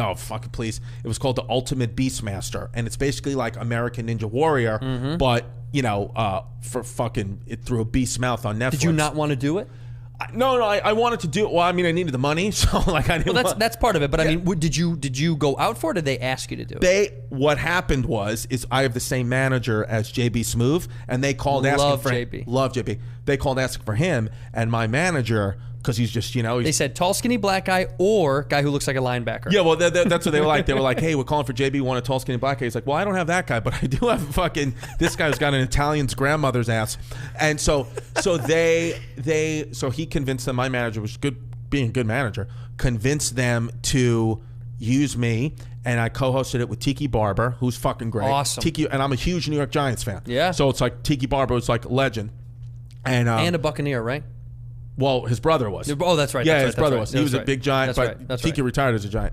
No, fucking please. It was called The Ultimate Beastmaster, and it's basically like American Ninja Warrior, but you know, for fucking it through a beast's mouth on Netflix. Did you not want to do it? No, I wanted to do it. Well, I mean, I needed the money, so like I didn't. Well, that's part of it. But I mean, did you go out for it, or did they ask you to do it? What happened is I have the same manager as JB Smoove, and they called asking for JB. Love JB. They called asking for him, and my manager, because he's just, you know, they said tall, skinny black guy or guy who looks like a linebacker. Yeah, well, that's what they were like. They were like, hey, we're calling for JB, want a tall, skinny black guy. He's like, well, I don't have that guy, but I do have fucking this guy who's got an Italian's grandmother's ass. And so he convinced them, my manager was being a good manager, convinced them to use me, and I co-hosted it with Tiki Barber, who's fucking great. Awesome. Tiki, and I'm a huge New York Giants fan. Yeah. So it's like Tiki Barber was like a legend. And a Buccaneer, right? Well, his brother was. Oh, that's right. Yeah, that's his brother was. He was right. a big Giant, but Tiki retired as a Giant.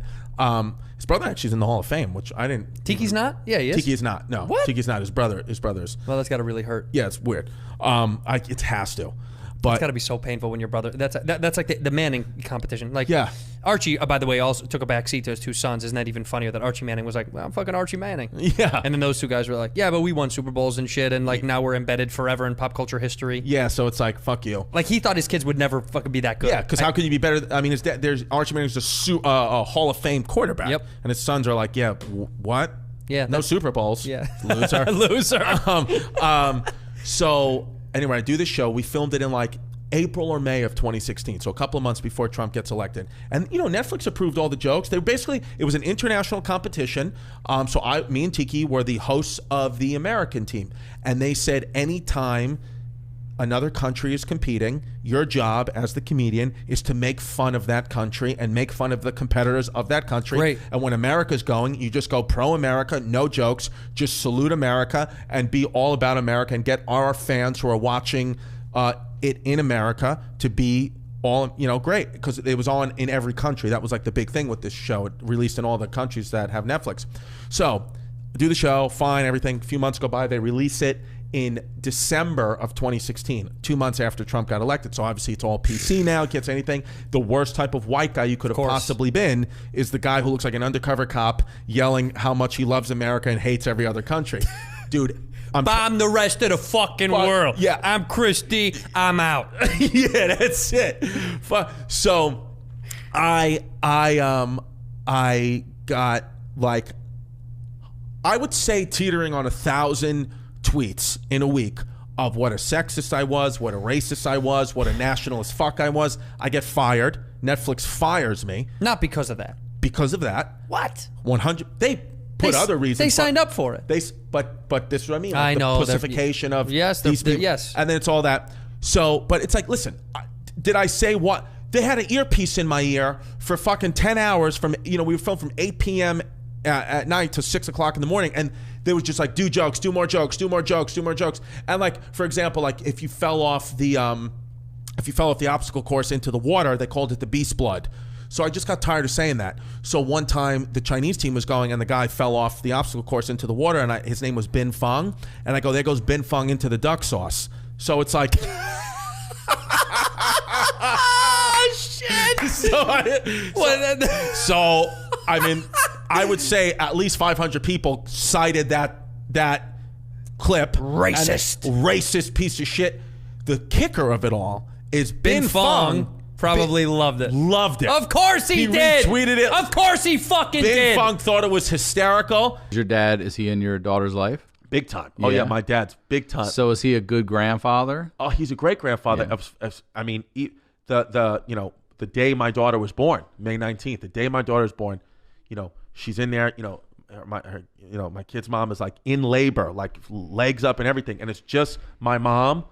His brother actually is in the Hall of Fame, which I didn't. Tiki's not? Yeah, he is. Tiki is not. No. What? Tiki's not. His brother's. Well, that's got to really hurt. Yeah, it's weird. It has to. But it's got to be so painful when your brother. That's like the Manning competition. Like, yeah. Archie, by the way, also took a back seat to his two sons. Isn't that even funnier that Archie Manning was like, well, I'm fucking Archie Manning. Yeah. And then those two guys were like, yeah, but we won Super Bowls and shit, and like now we're embedded forever in pop culture history. Yeah, so it's like, fuck you. Like he thought his kids would never fucking be that good. Yeah, because how could you be better? I mean, his dad, Archie Manning's a Hall of Fame quarterback. Yep. And his sons are like, yeah, what? Yeah. No Super Bowls. Yeah. Loser. Loser. So anyway, I do this show. We filmed it in like April or May of 2016, so a couple of months before Trump gets elected. And you know, Netflix approved all the jokes. They basically, it was an international competition. So me and Tiki were the hosts of the American team, and they said anytime another country is competing, your job as the comedian is to make fun of that country and make fun of the competitors of that country. Great. And when America's going, you just go pro-America, no jokes, just salute America and be all about America and get our fans who are watching it in America to be all, you know, great, because it was on in every country. That was like the big thing with this show. It released in all the countries that have Netflix. So do the show, fine, everything. A few months go by, they release it in December of 2016, 2 months after Trump got elected. So obviously it's all PC now, it gets anything. The worst type of white guy you could have possibly been is the guy who looks like an undercover cop yelling how much he loves America and hates every other country. Dude, bomb the rest of the fucking world. Yeah. I'm Christy, I'm out. Yeah, that's it. So I got like, I would say teetering on 1,000 tweets in a week of what a sexist I was, what a racist I was, what a nationalist fuck I was. I get fired. Netflix fires me. Not because of that. Because of that. What? 100. They put other reasons. They signed up for it. But this is what I mean. Like I know. The pussification of these people. Yes. And then it's all that. So, but it's like, listen, did I say what? They had an earpiece in my ear for fucking 10 hours from, you know, we were filmed from 8 p.m. At night to 6 o'clock in the morning, and they was just like, do jokes, do more jokes, do more jokes, do more jokes. And like, for example, like if you fell off the obstacle course into the water, they called it the beast blood. So I just got tired of saying that. So one time the Chinese team was going and the guy fell off the obstacle course into the water, and his name was Bin Fong, and I go, there goes Bin Fong into the duck sauce. So it's like shit. So I mean, I would say at least 500 people cited that clip. Racist piece of shit. The kicker of it all is Bin Fong probably loved it. Loved it. Of course he did. He retweeted it. Of course he fucking did. Bin Fong thought it was hysterical. Your dad, is he in your daughter's life? Big time. Oh yeah, my dad's big time. So is he a good grandfather? Oh, he's a great grandfather. Yeah. I mean, the day my daughter was born, May 19th, the day my daughter was born, you know, she's in there, you know, my kid's mom is like in labor, like legs up and everything, and it's just my mom,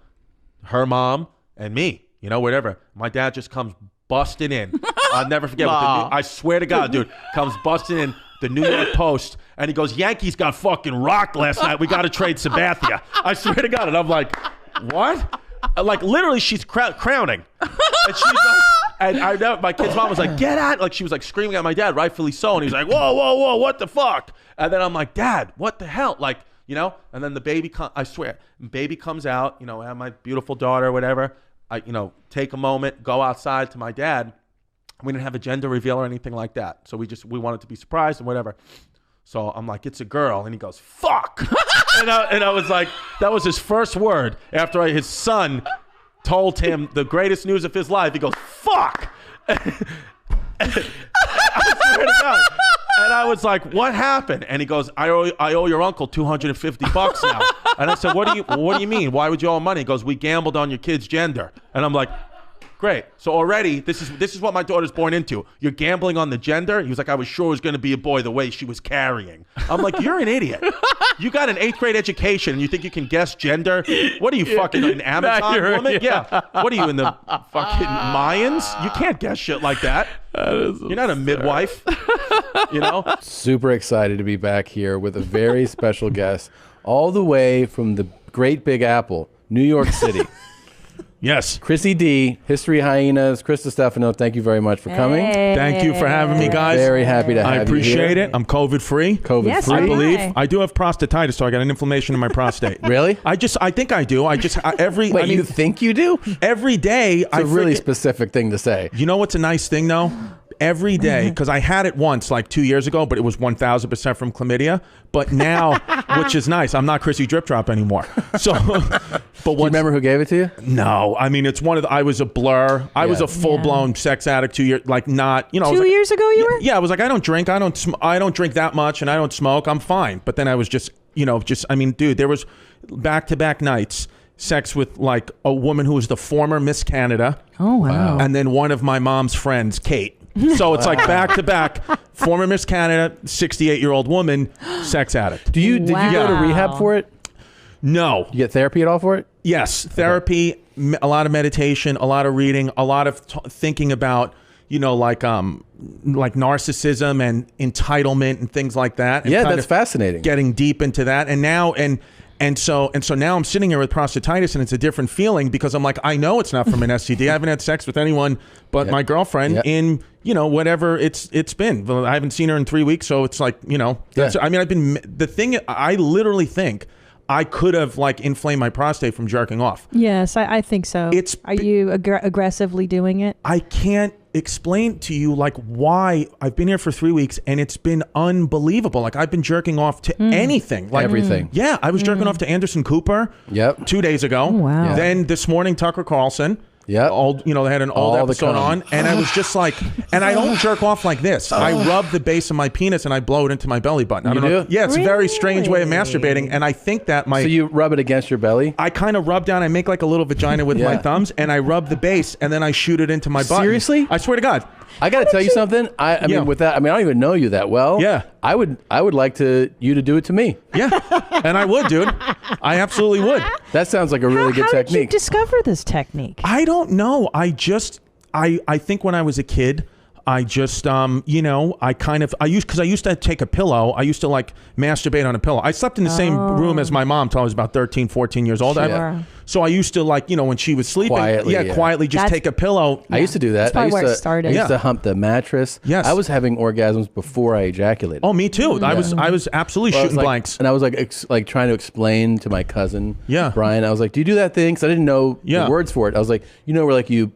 her mom, and me, you know, whatever. My dad just comes busting in. I'll never forget. I swear to God, dude, comes busting in. The New York Post, and he goes, Yankees got fucking rocked last night. We got to trade Sabathia. I swear to God. And I'm like, what? Like, literally, she's crowning. And she's like, and I know my kid's mom was like, get out. Like, she was like screaming at my dad, rightfully so. And he's like, whoa, whoa, whoa, what the fuck? And then I'm like, Dad, what the hell? Like, you know, and then the baby, I swear, baby comes out, you know, I have my beautiful daughter, whatever. I, you know, take a moment, go outside to my dad. We didn't have a gender reveal or anything like that. So we wanted to be surprised and whatever. So I'm like, it's a girl. And he goes, fuck. and I was like, that was his first word after his son told him the greatest news of his life. He goes, fuck. I swear to God. And I was like, what happened? And he goes, I owe your uncle $250 now. And I said, what do you mean? Why would you owe him money? He goes, we gambled on your kid's gender. And I'm like, great. So already, this is what my daughter's born into. You're gambling on the gender? He was like, I was sure it was going to be a boy the way she was carrying. I'm like, you're an idiot. You got an 8th grade education and you think you can guess gender? What are you, fucking an Amazon woman? Yeah. What are you, in the fucking Mayans? You can't guess shit like that. You're not a midwife. You know? Super excited to be back here with a very special guest, all the way from the Great Big Apple, New York City. Yes. Chrissy D, History Hyenas, Chris Distefano, thank you very much for coming. Thank you for having me, guys. Very happy to have you I appreciate here. it. I'm COVID-free. COVID-free. I believe. I do have prostatitis, so I got an inflammation in my prostate. Really? I think I do. Wait, you think you do? Every day. It's a really specific thing to say. You know what's a nice thing, though? Every day, because I had it once like 2 years ago, but it was 1,000% from chlamydia. But now, which is nice, I'm not Chrissy Drip Drop anymore. So, but do you remember who gave it to you? No, I mean, it's one of the, I was a blur. I was a full-blown sex addict 2 years, like not, you know. 2 years ago you were? Yeah, I was like, I don't drink, I don't drink that much, and I don't smoke, I'm fine. But then I was just, I mean, dude, there was back-to-back nights, sex with like a woman who was the former Miss Canada. Oh, wow. And then one of my mom's friends, Kate. So it's like back to back, former Miss Canada, 68-year-old woman, sex addict. Did you go to rehab for it? No. You get therapy at all for it? Yes, therapy, a lot of meditation, a lot of reading, a lot of thinking about, like narcissism and entitlement and things like that. And yeah, that's fascinating. Getting deep into that, and so now I'm sitting here with prostatitis, and it's a different feeling because I'm like, I know it's not from an STD. I haven't had sex with anyone but my girlfriend in whatever it's been. I haven't seen her in 3 weeks, so it's like I mean, I literally think I could have like inflamed my prostate from jerking off. Yes, I think so. Are you aggressively doing it? I can't explain to you like why. I've been here for 3 weeks and it's been unbelievable. Like I've been jerking off to anything, like everything. Yeah, I was jerking off to Anderson Cooper. 2 days ago. Oh, wow. Yeah. Then this morning, Tucker Carlson. Yeah. They had an old episode on, and I was just like, and I don't jerk off like this. I rub the base of my penis and I blow it into my belly button. I don't know. Yeah, it's a very strange way of masturbating, and I think that So you rub it against your belly? I kind of rub down. I make like a little vagina with my thumbs, and I rub the base, and then I shoot it into my button. Seriously? I swear to God. I got to tell you something. I mean, with that, I don't even know you that well. Yeah. I would like you to do it to me. Yeah, and I would, dude. I absolutely would. That sounds like a really good How technique. did you discover this technique? I don't know. I think when I was a kid, I just, because I used to take a pillow. I used to like masturbate on a pillow. I slept in the same room as my mom till I was about 13, 14 years old. So I used to like, when she was sleeping, quietly just take a pillow. I used to do that. That's probably where it started. I used to hump the mattress. Yes. I was having orgasms before I ejaculated. Oh, me too. I was absolutely shooting blanks. And I was like trying to explain to my cousin, Brian, I was like, do you do that thing? Because I didn't know the words for it. I was like, where like you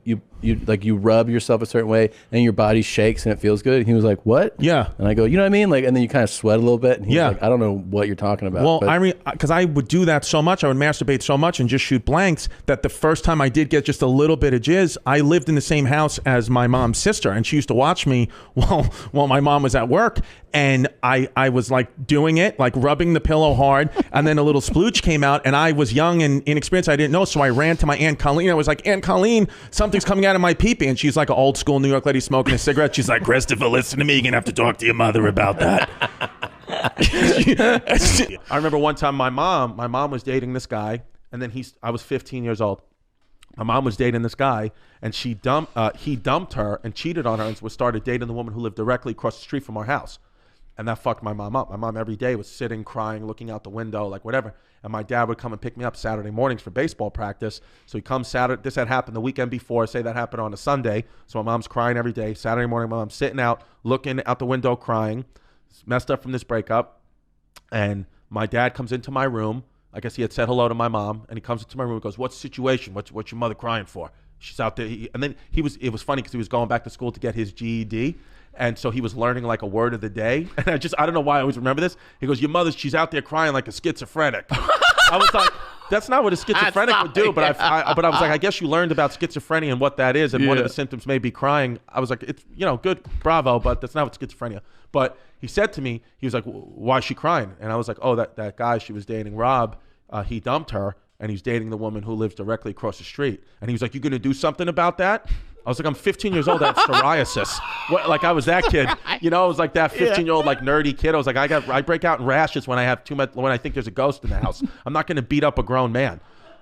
rub yourself a certain way and your body shakes and it feels good. And he was like, what? Yeah. And I go, you know what I mean? Like, and then you kind of sweat a little bit. And he's like, I don't know what you're talking about. Well, because I would do that so much, I would masturbate so much and just shoot blanks that the first time I did get just a little bit of jizz, I lived in the same house as my mom's sister, and she used to watch me while my mom was at work. And I was like doing it, like rubbing the pillow hard, and then a little splooge came out, and I was young and inexperienced. I didn't know, so I ran to my Aunt Colleen. I was like, Aunt Colleen, something's coming out of my pee-pee. And she's like an old school New York lady smoking a cigarette. She's like, Christopher, listen to me. You're going to have to talk to your mother about that. I remember one time my mom was dating this guy, and then I was 15 years old. My mom was dating this guy, and he dumped her and cheated on her and started dating the woman who lived directly across the street from our house. And that fucked my mom up. My mom every day was sitting, crying, looking out the window, like whatever. And my dad would come and pick me up Saturday mornings for baseball practice. So he comes Saturday. This had happened the weekend before. Say that happened on a Sunday. So my mom's crying every day. Saturday morning, my mom's sitting out, looking out the window, crying. Messed up from this breakup. And my dad comes into my room. I guess he had said hello to my mom. And he comes into my room and goes, what's the situation? What's your mother crying for? She's out there. And then it was funny because he was going back to school to get his GED. And so he was learning like a word of the day. And I don't know why I always remember this. He goes, your mother, she's out there crying like a schizophrenic. I was like, that's not what a schizophrenic would do. But I was like, I guess you learned about schizophrenia and what that is. And one of the symptoms may be crying. I was like, it's, good, bravo, but that's not what schizophrenia. But he said to me, he was like, why is she crying? And I was like, oh, that guy she was dating, Rob, he dumped her. And he's dating the woman who lives directly across the street. And he was like, you going to do something about that? I was like, I'm 15 years old. I have psoriasis. Like I was that kid. I was like that 15-year-old like nerdy kid. I was like, I break out in rashes when I have too much, when I think there's a ghost in the house. I'm not going to beat up a grown man.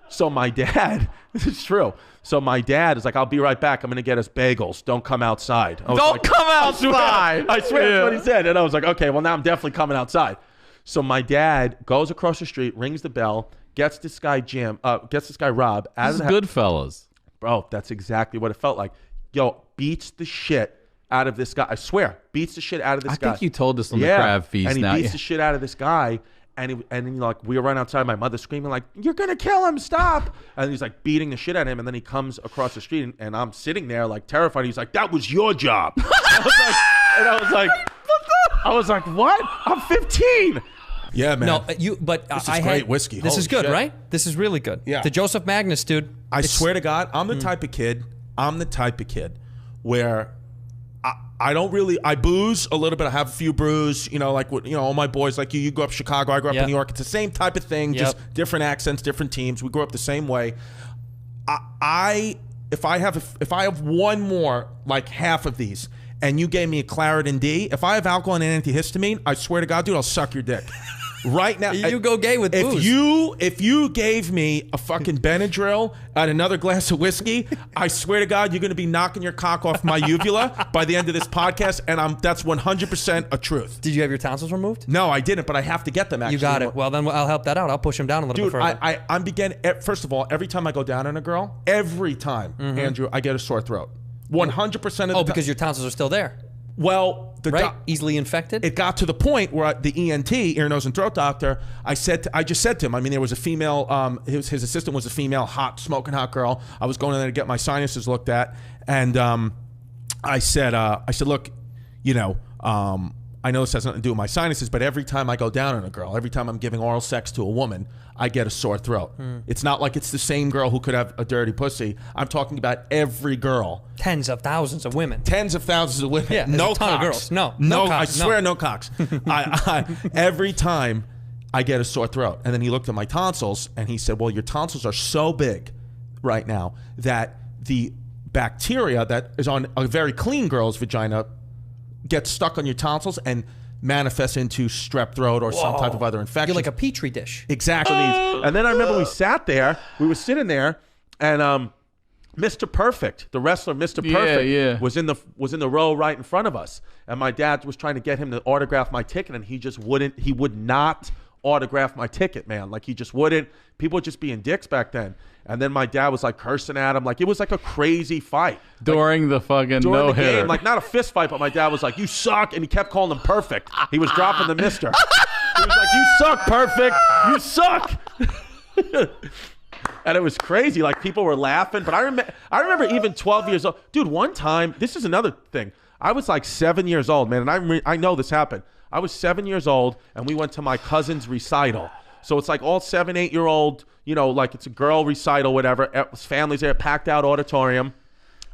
So my dad, this is true. So my dad is like, I'll be right back. I'm going to get us bagels. Don't come outside. Don't come outside. I swear that's what he said. And I was like, okay, well now I'm definitely coming outside. So my dad goes across the street, rings the bell, gets this guy Rob out of the house. Goodfellas. Bro, that's exactly what it felt like. Yo, beats the shit out of this guy. I swear, beats the shit out of this guy. I think you told us on the crab feast. And he beats the shit out of this guy. And then like we were running outside, my mother screaming like, "You're gonna kill him! Stop!" And he's like beating the shit out of him. And then he comes across the street, and I'm sitting there like terrified. He's like, "That was your job." I was like, "What? I'm 15." Yeah, man. No, this is great whiskey. This Holy is good, shit. right? This is really good. Yeah. The Joseph Magnus, dude. I swear to God, I'm the type of kid where I don't really, I booze a little bit. I have a few brews, like all my boys, like you grew up in Chicago, I grew up in New York. It's the same type of thing, just different accents, different teams. We grew up the same way. If I have one more, like half of these, and you gave me a Claritin D, if I have alcohol and antihistamine, I swear to God, dude, I'll suck your dick. Right now, you go gay with booze. If you gave me a fucking Benadryl and another glass of whiskey, I swear to God, you're going to be knocking your cock off my uvula by the end of this podcast, and that's 100% a truth. Did you have your tonsils removed? No, I didn't, but I have to get them. Actually, you got it. Well, then I'll help that out. I'll push them down a little bit further. I'm beginning. First of all, every time I go down on a girl, every time, Andrew, I get a sore throat. 100% of the time. Oh, because your tonsils are still there. Well, easily infected. It got to the point where the ENT, ear, nose, and throat doctor, I just said to him, there was a female, his assistant was a female, smoking hot girl. I was going in there to get my sinuses looked at, and I said, look, I know this has nothing to do with my sinuses, but every time I go down on a girl, every time I'm giving oral sex to a woman, I get a sore throat. It's not like it's the same girl who could have a dirty pussy. I'm talking about every girl. Tens of thousands of women. Tens of thousands of women. Yeah, no a ton of cocks. girls. No cocks, I swear, no. no cocks. Every time I get a sore throat. And then he looked at my tonsils and he said, well, your tonsils are so big right now that the bacteria that is on a very clean girl's vagina gets stuck on your tonsils and manifests into strep throat or some type of other infection. You're like a petri dish. Exactly. And then I remember we were sitting there, and Mr. Perfect, the wrestler Mr. Perfect, was in the row right in front of us. And my dad was trying to get him to autograph my ticket, and he would not autograph my ticket, man. Like, he just wouldn't. People were just being dicks back then. And then my dad was like cursing at him. Like, it was like a crazy fight. During the fucking no-hitter. Like, not a fist fight, but my dad was like, you suck. And he kept calling him Perfect. He was dropping the mister. He was like, you suck, Perfect. You suck. And it was crazy. Like, people were laughing. But I remember even 12 years old. Dude, one time, this is another thing. I was like 7 years old, man. And I know this happened. I was 7 years old, and we went to my cousin's recital. So it's like all 7, 8-year-old, like it's a girl recital, whatever. Families there, packed out auditorium.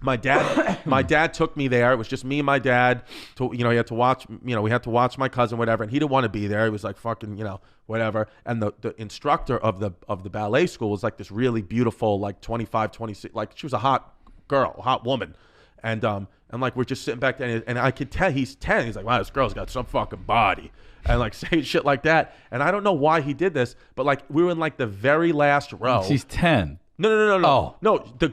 My dad took me there. It was just me and my dad. He had to watch. We had to watch my cousin, whatever. And he didn't want to be there. He was like fucking, whatever. And the instructor of the ballet school was like this really beautiful, like 25, 26, like she was a hot girl, hot woman. And like we're just sitting back there, and I could tell he's 10. He's like, wow, this girl's got some fucking body. And like saying shit like that. And I don't know why he did this, but like we were in like the very last row. She's 10. No. Oh. No, the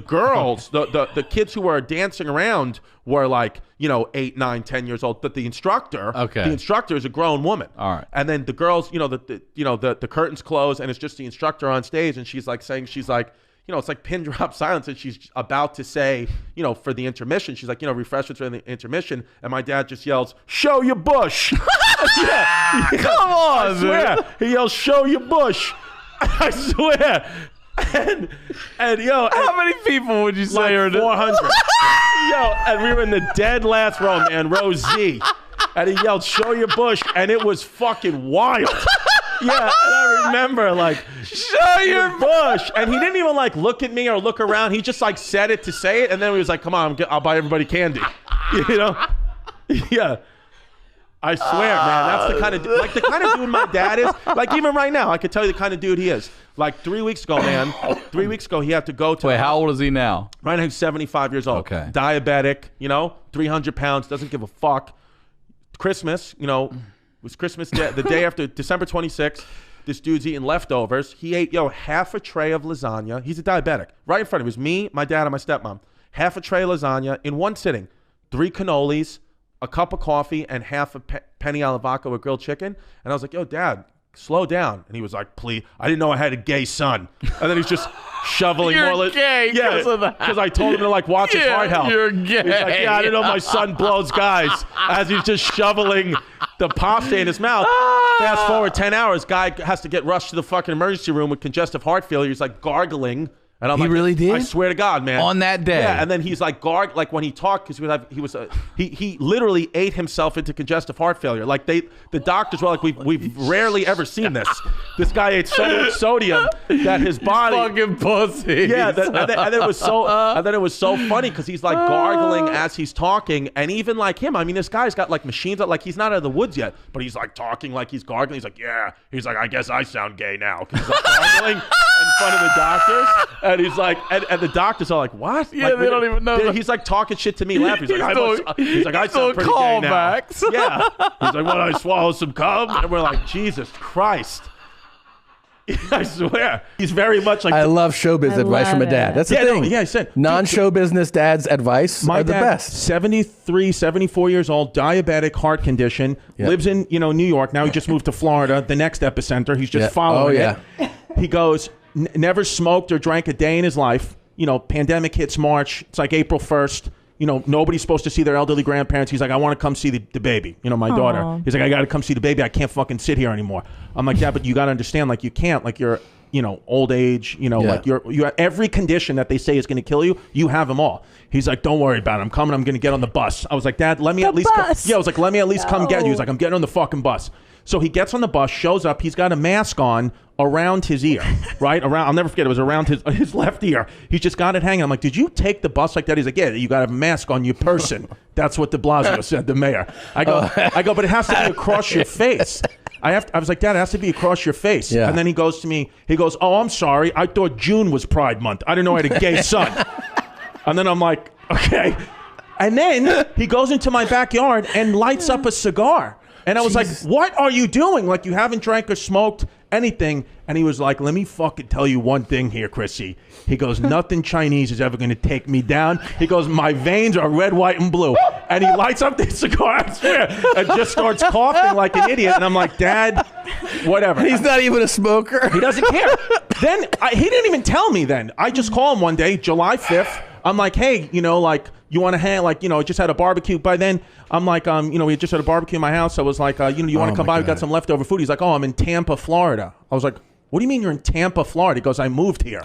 girls, the kids who were dancing around were like, 8, 9, 10 years old. But the instructor is a grown woman. All right. And then the girls, the curtains close, and it's just the instructor on stage, and she's like, it's like pin drop silence, and she's about to say, for the intermission, she's like, refreshments for the intermission, and my dad just yells, "Show your bush!" Come on, I swear. He yells, "Show your bush!" I swear. and yo, How many people would you say like are 400. Yo, and we were in the dead last row, man, row Z. And he yelled, "Show your bush," and it was fucking wild. Yeah, and I remember like, "Show your bush," and he didn't even like look at me or look around. He just like said it to say it, and then he was like, "Come on, I'll buy everybody candy," you know? Yeah. I swear, man, that's the kind of dude my dad is. Like even right now, I could tell you the kind of dude he is. Like 3 weeks ago, man. 3 weeks ago, he had to go to. Wait, how old is he now? Right now, he's 75 years old. Okay. Diabetic, 300 pounds, doesn't give a fuck. Christmas, was Christmas Day, the day after December 26th. This dude's eating leftovers. He ate, half a tray of lasagna. He's a diabetic. Right in front of him. It was me, my dad, and my stepmom. Half a tray of lasagna in one sitting. 3 cannolis, a cup of coffee, and half a penny alla vodka with grilled chicken. And I was like, yo, Dad, slow down. And he was like, please. I didn't know I had a gay son. And then he's just shoveling You're more. Gay because I told him to like watch his heart health. You're gay. He's like, yeah, I didn't know my son blows guys. As he's just shoveling the pasta in his mouth. Fast forward 10 hours, guy has to get rushed to the fucking emergency room with congestive heart failure. He's like gargling. And I'm He like, really did? I swear to God, man. On that day? Yeah, and then he's like like when he talked, because he literally ate himself into congestive heart failure. Like the doctors were like, we've rarely ever seen this. This guy ate so much sodium that his body. Fucking pussy. Yeah, and then it was so funny because he's like gargling as he's talking, and even like him, I mean, this guy's got like machines like he's not out of the woods yet, but he's like talking like he's gargling. He's like, yeah, he's like, I guess I sound gay now because he's like gargling in front of the doctors. And he's like, and the doctors are like, what? Yeah, like, they don't even know. He's like talking shit to me, laughing. He's like, I still sound pretty gay now. callbacks. Yeah. He's like, what, I swallow some cum? And we're like, Jesus Christ. I swear. He's very much like. I love showbiz advice from a dad. That's the thing. I said. Non-show business dad's advice are the best. 73, 74 years old, diabetic, heart condition, lives in New York. Now he just moved to Florida, the next epicenter. He's just following it. He goes, never smoked or drank a day in his life. Pandemic hits March. It's like April 1st. Nobody's supposed to see their elderly grandparents. He's like, I want to come see the baby, my daughter. He's like, I got to come see the baby. I can't fucking sit here anymore. I'm like, yeah, but you got to understand, like, you can't, like, you're, old age, like you every condition that they say is going to kill you, you have them all. He's like, don't worry about it. I'm coming. I'm going to get on the bus. I was like, Dad, let me at least come. Yeah, I was like, let me at least come get you. He was like, I'm getting on the fucking bus. So he gets on the bus, shows up. He's got a mask on around his ear, right? I'll never forget. It was around his left ear. He's just got it hanging. I'm like, did you take the bus like that? He's like, yeah, you got to have a mask on your person. That's what de Blasio said, the mayor. I go, but it has to be across your face. I was like, Dad, it has to be across your face. Yeah. And then he goes to me, oh, I'm sorry. I thought June was Pride Month. I didn't know I had a gay son. And then I'm like, okay. And then he goes into my backyard and lights up a cigar. And I was like, what are you doing? Like, you haven't drank or smoked anything. And he was like, let me fucking tell you one thing here, Chrissy. He goes, nothing Chinese is ever going to take me down. He goes, my veins are red, white, and blue. And he lights up the cigar, I swear, and just starts coughing like an idiot. And I'm like, Dad, whatever. He's not even a smoker. He doesn't care. Then, he didn't even tell me then. I just call him one day, July 5th. I'm like, hey, you want to hang, like, just had a barbecue. By then, I'm like, we just had a barbecue in my house. I was like, you want to come by? We got some leftover food. He's like, oh, I'm in Tampa, Florida. I was like, what do you mean you're in Tampa, Florida? He goes, I moved here.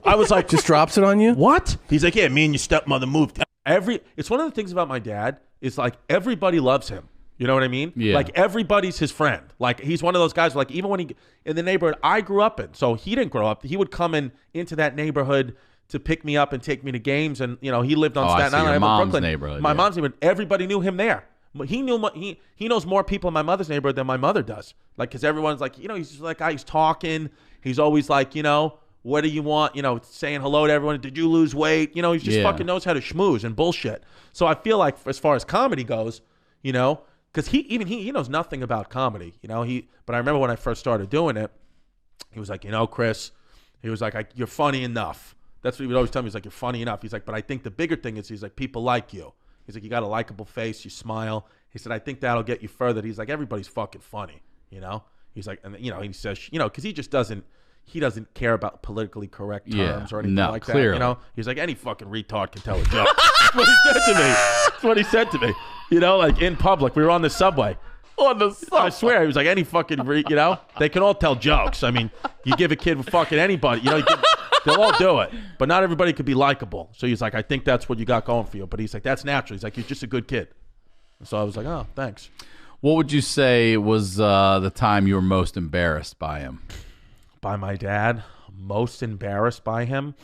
I was like, just drops it on you? What? He's like, yeah, me and your stepmother moved. It's one of the things about my dad is like everybody loves him. You know what I mean? Yeah. Like everybody's his friend. Like he's one of those guys. Like even when in the neighborhood I grew up in, so he didn't grow up. He would come into that neighborhood to pick me up and take me to games, and he lived on Staten Island. Your mom's Brooklyn. neighborhood. My mom's neighborhood. Everybody knew him there. He knows more people in my mother's neighborhood than my mother does. Like, because everyone's like, he's just like, he's talking. He's always like, what do you want? Saying hello to everyone. Did you lose weight? He just fucking knows how to schmooze and bullshit. So I feel like as far as comedy goes, because he knows nothing about comedy. But I remember when I first started doing it, he was like, Chris, he was like, you're funny enough. That's what he would always tell me. He's like, you're funny enough. He's like, but I think the bigger thing is, he's like, people like you. He's like, you got a likable face, you smile. He said, I think that'll get you further. He's like, everybody's fucking funny, He's like, and he says, because he just doesn't care about politically correct terms or anything like that. He's like, any fucking retard can tell a joke. That's what he said to me. That's what he said to me. Like in public, we were on the subway. I swear, he was like, any fucking, they can all tell jokes. I mean, you give a kid fucking anybody, They'll all do it, but not everybody could be likable. So he's like, I think that's what you got going for you. But he's like, that's natural. He's like, you're just a good kid. And so I was like, oh, thanks. What would you say was the time you were most embarrassed by him? By my dad? Most embarrassed by him?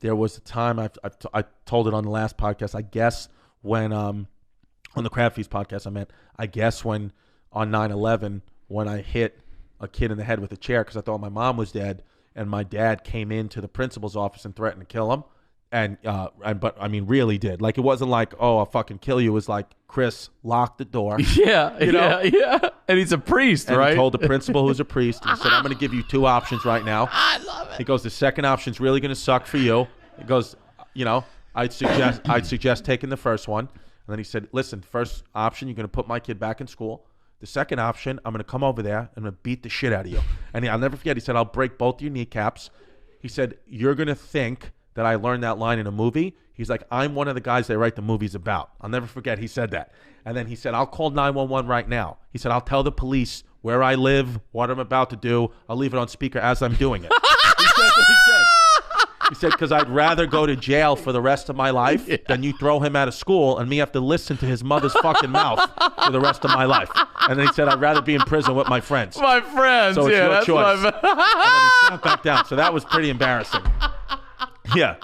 There was a time I told it on the last podcast. I guess when on the Crab Feast podcast, I guess when on 9/11 when I hit a kid in the head with a chair because I thought my mom was dead, and my dad came into the principal's office and threatened to kill him. But I mean, really did. Like, it wasn't like, oh, I'll fucking kill you. It was like, Chris, lock the door. Yeah, yeah. And he's a priest, and right? He told the principal, who's a priest, he said, I'm going to give you 2 options right now. I love it. He goes, the second option's really going to suck for you. He goes, I'd suggest taking the first one. And then he said, listen, first option, you're going to put my kid back in school. The second option, I'm going to come over there and I'm going to beat the shit out of you. And I'll never forget, he said, I'll break both your kneecaps. He said, you're going to think that I learned that line in a movie. He's like, I'm one of the guys they write the movies about. I'll never forget he said that. And then he said, I'll call 911 right now. He said, I'll tell the police where I live, what I'm about to do. I'll leave it on speaker as I'm doing it. He said, because I'd rather go to jail for the rest of my life than you throw him out of school and me have to listen to his mother's fucking mouth for the rest of my life. And then he said, I'd rather be in prison with my friends. My friends, so it's your that's choice. And then he sat back down. So that was pretty embarrassing. Yeah.